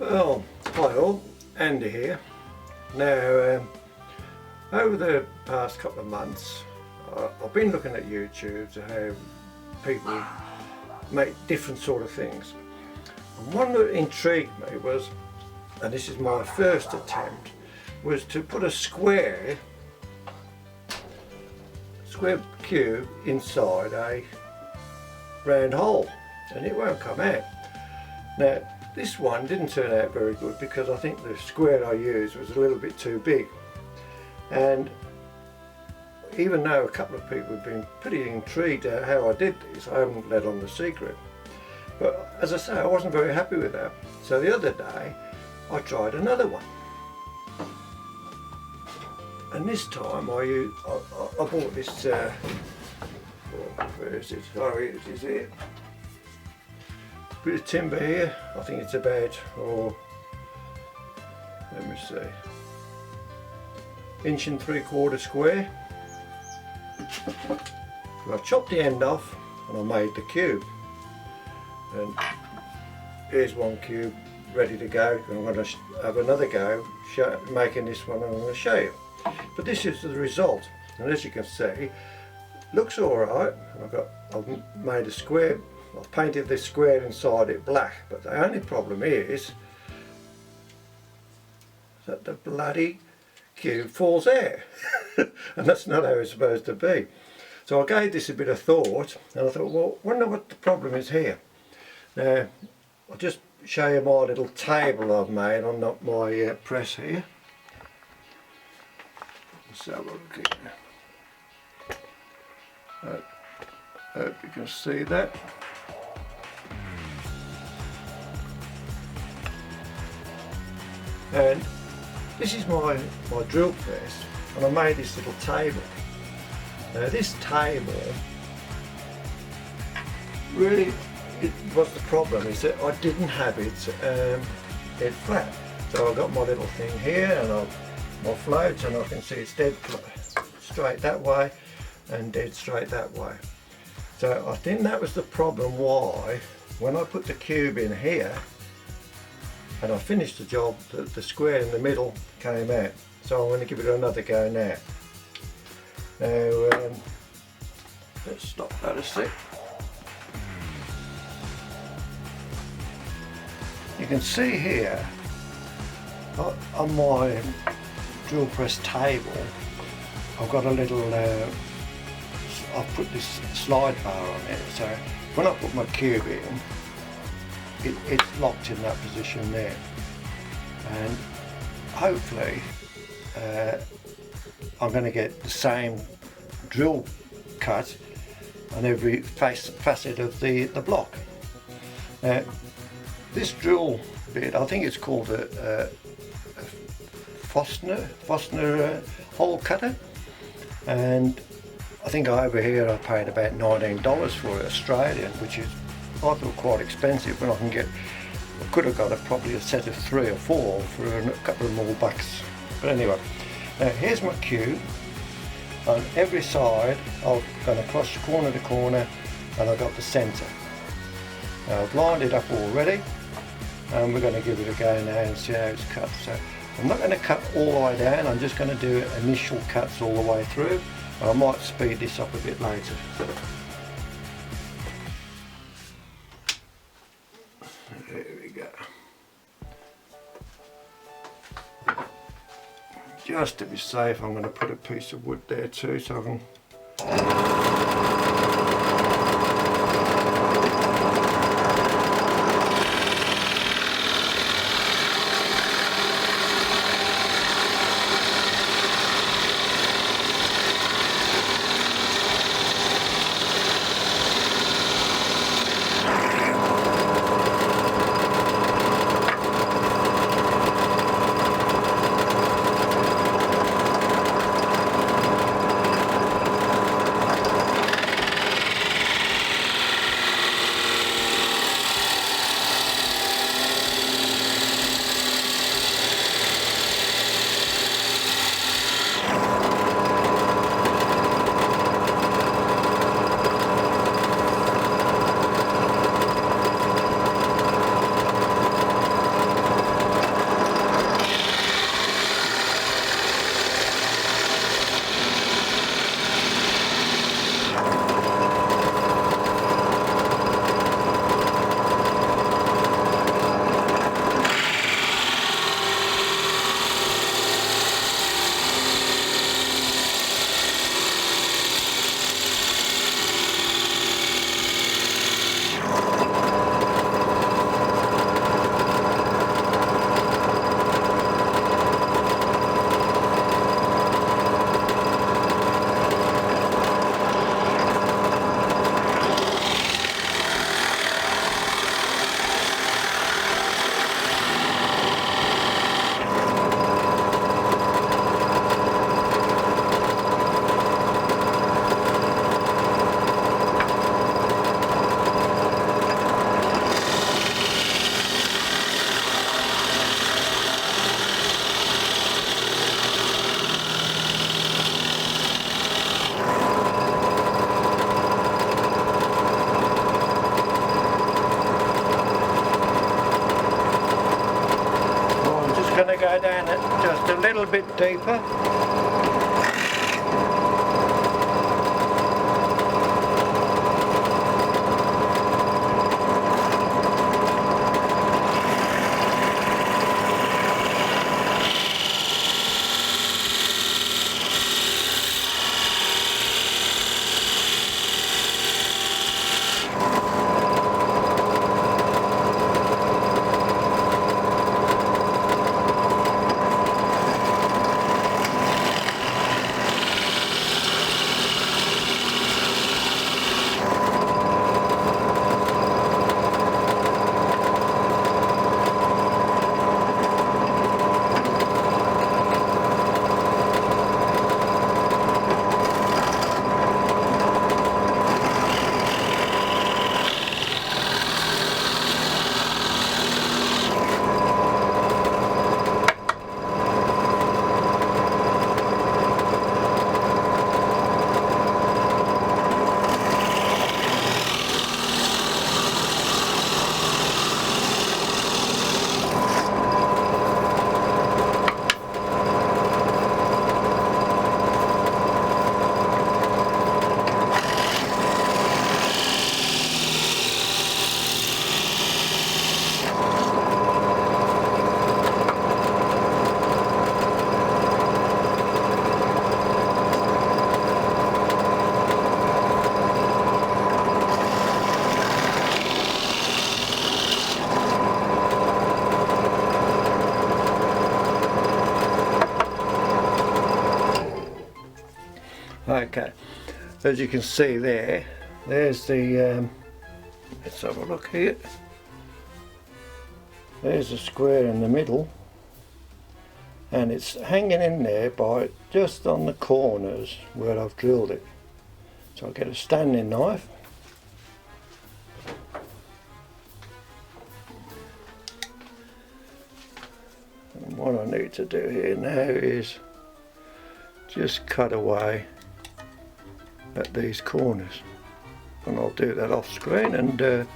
Well, hi all, Andy here. Now, over the past couple of months, I've been looking at YouTube to how people make different sort of things. And one that intrigued me was, and this is my first attempt, was to put a square cube inside a round hole, and it won't come out. Now, this one didn't turn out very good because I think the square I used was a little bit too big, and even though a couple of people have been pretty intrigued at how I did this, I haven't let on the secret. But as I say, I wasn't very happy with that. So the other day I tried another one, and this time I bought this where is it? Oh, it is here. Bit of timber here. I think it's about, let me see, 1.75 inches square. So I chopped the end off and I made the cube. And here's one cube ready to go. And I'm going to have another go making this one, and I'm going to show you. But this is the result, and as you can see, looks alright. I've made a square. I've painted this square inside it black, but the only problem is that the bloody cube falls out. And that's not how it's supposed to be. So I gave this a bit of thought, and I thought, well, I wonder what the problem is here. Now, I'll just show you my little table I've made on my press here. Let's have a look here. Hope you can see that. And this is my drill press, and I made this little table. Now this table, really, was the problem is that I didn't have it dead flat. So I've got my little thing here, and my floats, and I can see it's dead straight that way and dead straight that way. So I think that was the problem why, when I put the cube in here and I finished the job, the square in the middle came out. So I'm going to give it another go now. Now, let's stop that a sec. You can see here on my drill press table, I've got a little, I've put this slide bar on it, so when I put my cube in, it's locked in that position there, and hopefully I'm going to get the same drill cut on every facet of the block. Now, this drill bit, I think it's called a Forstner hole cutter, and I think over here I paid about $19 for it, Australian, which is, I thought, quite expensive. When I could have got probably a set of 3 or 4 for a couple of more bucks. But anyway, now here's my cube. On every side I've gone across corner to corner, and I've got the centre. Now I've lined it up already, and we're going to give it a go now and see how it's cut. So I'm not going to cut all the way down, I'm just going to do initial cuts all the way through. I might speed this up a bit later. There we go. Just to be safe, I'm going to put a piece of wood there too, so I can. little bit deeper. Okay, as you can see there, there's the, let's have a look here, there's the square in the middle, and it's hanging in there by just on the corners where I've drilled it. So I'll get a standing knife, and what I need to do here now is just cut away at these corners, and I'll do that off screen, and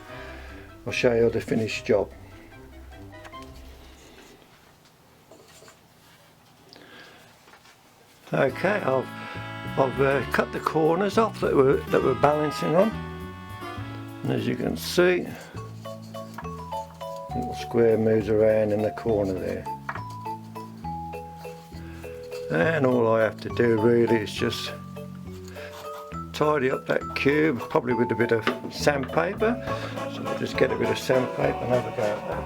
I'll show you the finished job. Okay, I've cut the corners off that we're balancing on, and as you can see, the little square moves around in the corner there. And all I have to do really is just tidy up that cube, probably with a bit of sandpaper. So I'll just get a bit of sandpaper and have a go at that.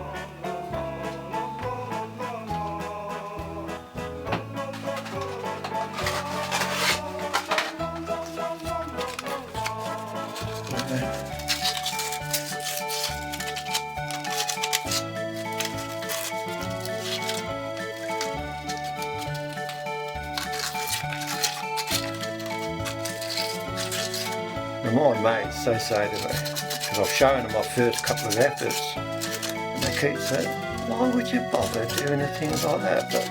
And my mates, they say to me, because I've shown them my first couple of efforts, and they keep saying, why would you bother doing things like that? But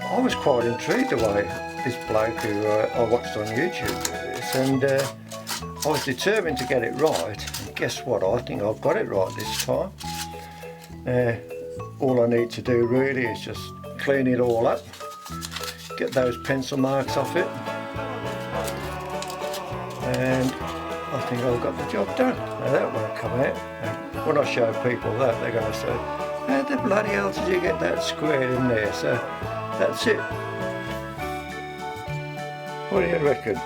I was quite intrigued the way this bloke who I watched on YouTube did this, and I was determined to get it right, and guess what, I think I've got it right this time. All I need to do really is just clean it all up, get those pencil marks off it, and I think I've got the job done. Now that won't come out. And when I show people that, they're going to say, how the bloody hell did you get that square in there? So that's it. What do you reckon?